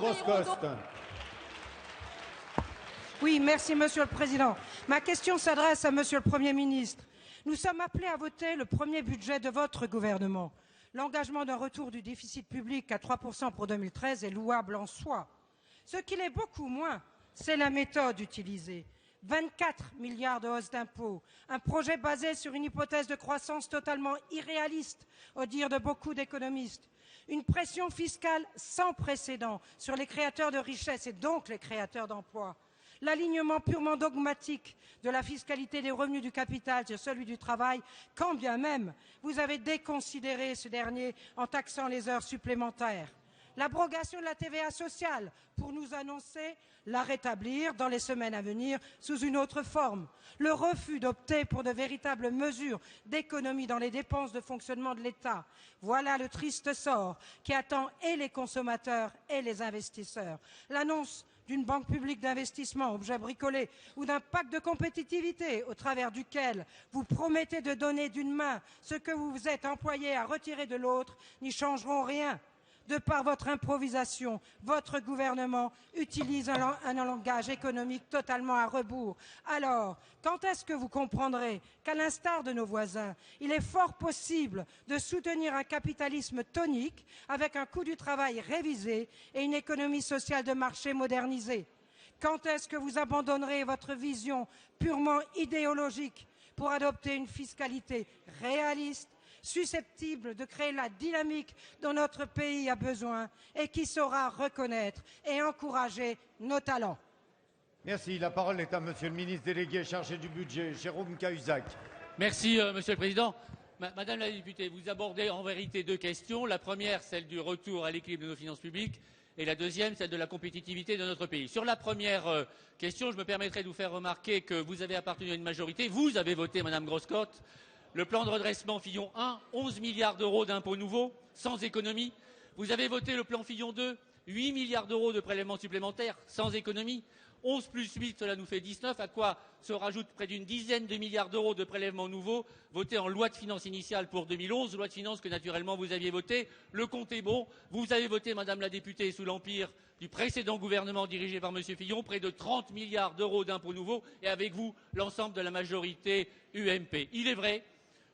Groscostes. Oui, merci Monsieur le Président. Ma question s'adresse à Monsieur le Premier ministre. Nous sommes appelés à voter le premier budget de votre gouvernement. L'engagement d'un retour du déficit public à 3% pour 2013 est louable en soi. Ce qu'il est beaucoup moins, c'est la méthode utilisée. 24 milliards de hausse d'impôts, un projet basé sur une hypothèse de croissance totalement irréaliste, au dire de beaucoup d'économistes. Une pression fiscale sans précédent sur les créateurs de richesses et donc les créateurs d'emplois. L'alignement purement dogmatique de la fiscalité des revenus du capital sur celui du travail, quand bien même vous avez déconsidéré ce dernier en taxant les heures supplémentaires. L'abrogation de la TVA sociale pour nous annoncer la rétablir dans les semaines à venir sous une autre forme. Le refus d'opter pour de véritables mesures d'économie dans les dépenses de fonctionnement de l'État. Voilà le triste sort qui attend et les consommateurs et les investisseurs. L'annonce d'une banque publique d'investissement, objet bricolé, ou d'un pacte de compétitivité au travers duquel vous promettez de donner d'une main ce que vous vous êtes employé à retirer de l'autre, n'y changeront rien. De par votre improvisation, votre gouvernement utilise un langage économique totalement à rebours. Alors, quand est-ce que vous comprendrez qu'à l'instar de nos voisins, il est fort possible de soutenir un capitalisme tonique avec un coût du travail révisé et une économie sociale de marché modernisée? Quand est-ce que vous abandonnerez votre vision purement idéologique pour adopter une fiscalité réaliste, susceptible de créer la dynamique dont notre pays a besoin et qui saura reconnaître et encourager nos talents? Merci. La parole est à Monsieur le ministre délégué chargé du budget, Jérôme Cahuzac. Merci, Monsieur le Président. Madame la députée, vous abordez en vérité deux questions. La première, celle du retour à l'équilibre de nos finances publiques, et la deuxième, celle de la compétitivité de notre pays. Sur la première question, je me permettrai de vous faire remarquer que vous avez appartenu à une majorité. Vous avez voté, Madame Groscott, le plan de redressement Fillon 1, 11 milliards d'euros d'impôts nouveaux, sans économie. Vous avez voté le plan Fillon 2, 8 milliards d'euros de prélèvements supplémentaires, sans économie. 11 plus 8, cela nous fait 19, à quoi se rajoutent près d'une dizaine de milliards d'euros de prélèvements nouveaux votés en loi de finances initiale pour 2011, loi de finances que naturellement vous aviez votée. Le compte est bon. Vous avez voté, Madame la députée, sous l'empire du précédent gouvernement dirigé par Monsieur Fillon, près de 30 milliards d'euros d'impôts nouveaux et avec vous, l'ensemble de la majorité UMP. Il est vrai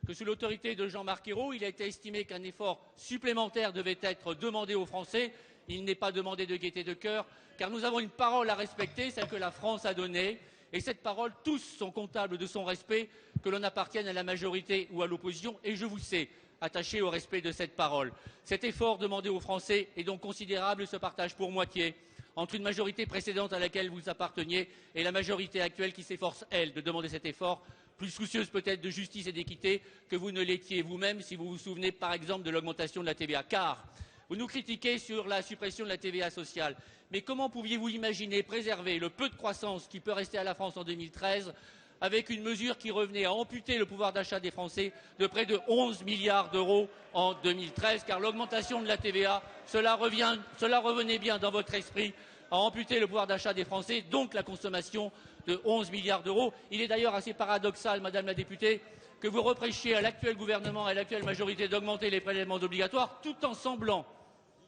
que sous l'autorité de Jean-Marc Ayrault, il a été estimé qu'un effort supplémentaire devait être demandé aux Français. Il n'est pas demandé de gaieté de cœur, car nous avons une parole à respecter, celle que la France a donnée. Et cette parole, tous sont comptables de son respect, que l'on appartienne à la majorité ou à l'opposition. Et je vous sais attaché au respect de cette parole. Cet effort demandé aux Français est donc considérable et se partage pour moitié entre une majorité précédente à laquelle vous apparteniez et la majorité actuelle qui s'efforce, elle, de demander cet effort, plus soucieuse peut-être de justice et d'équité que vous ne l'étiez vous-même, si vous vous souvenez par exemple de l'augmentation de la TVA. Car vous nous critiquez sur la suppression de la TVA sociale. Mais comment pouviez-vous imaginer préserver le peu de croissance qui peut rester à la France en 2013 avec une mesure qui revenait à amputer le pouvoir d'achat des Français de près de 11 milliards d'euros en 2013? Car l'augmentation de la TVA, cela revenait bien dans votre esprit à amputer le pouvoir d'achat des Français, donc la consommation de 11 milliards d'euros. Il est d'ailleurs assez paradoxal, Madame la députée, que vous reprochiez à l'actuel gouvernement et à l'actuelle majorité d'augmenter les prélèvements obligatoires tout en semblant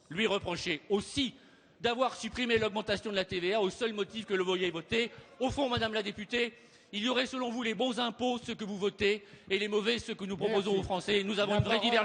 lui reprocher aussi d'avoir supprimé l'augmentation de la TVA au seul motif que le voyez voter. Au fond, Madame la députée, il y aurait selon vous les bons impôts, ceux que vous votez, et les mauvais, ceux que nous proposons aux Français. Nous avons une vraie divergence.